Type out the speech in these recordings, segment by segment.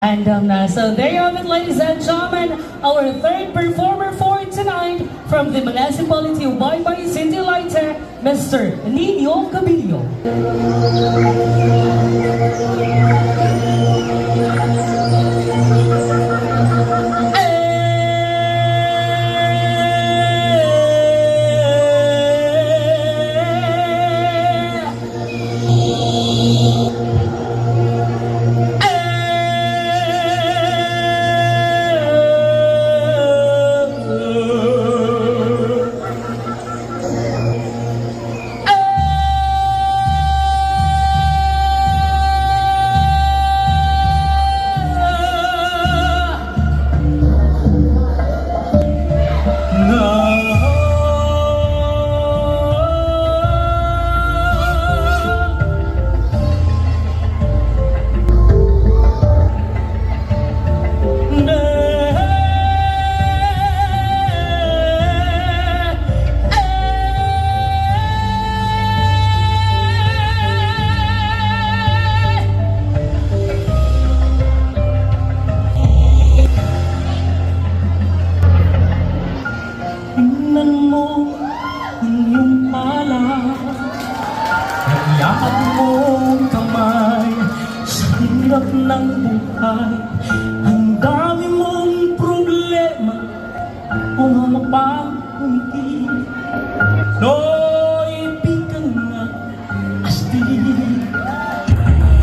So there you have it, ladies and gentlemen, our third performer for tonight from the municipality of Baybay City Leyte, Mr. Nino Cabillo. Tingnan mo ang iyong pala, yakap mo ang kamay sa hirap ng buhay. Ang dami mong problema, o mapangiti. No'y bigang nga astig.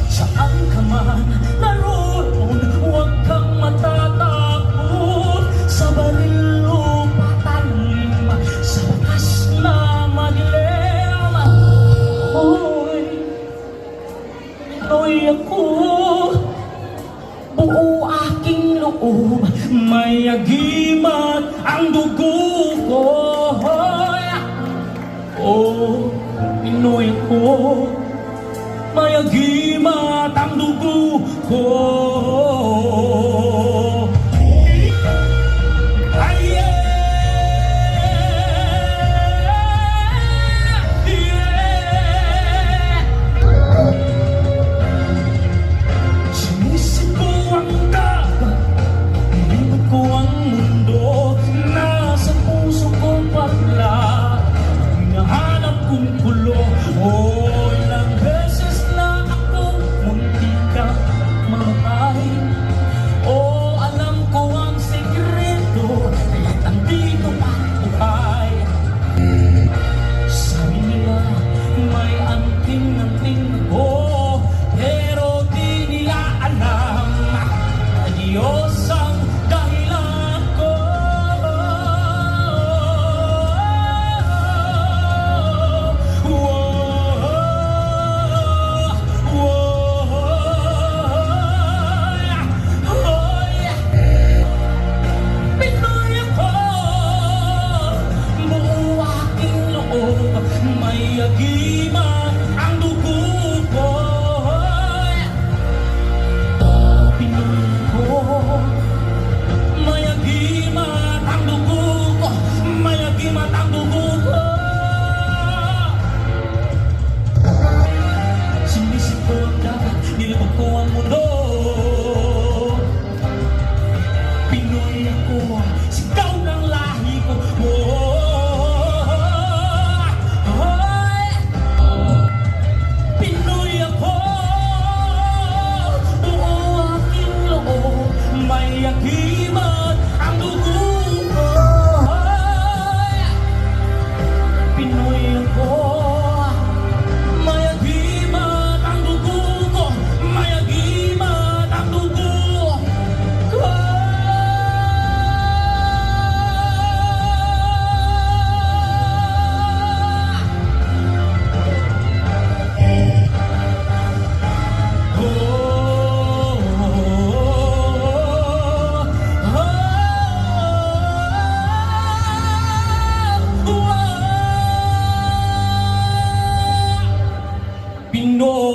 Saan ka man naroon, huwag kang matatakot. Sa baril o patalim, sa wakas na madilim. Hoy, ito'y ako, buo aking loob, may agimat ang dugo ko. Oh, Pinoy ako, may agimat ang dugo ko. Ay, yeah, yeah. Sinisip ko ang dagat, inibig ko ang mundo. Nasa puso ko pala, hinahanap kong kulo. Oh, ilang beses na akong muntika mamatay. Oh, alam ko ang sekreto, kaya't andito pa buhay. Sabi nila may anting-anting ako, pero di nila alam na Diyos ang dahilan ko. Pinoy ako, buo aking loob, may agimat ang dugo ko. Pinoy ako, may agimat ang dugo ko, may agimat ang dugo ko. Sinisip ko ang dagat, nilibog ko ang mundo. Pinoy ako, sigaw ng lahi ko. Pinoy ako, buo aking loob, may agimat ang dugo ko. Pinoy ako, may agimat ang dugo ko, may agimat ang dugo ko. Pinoy.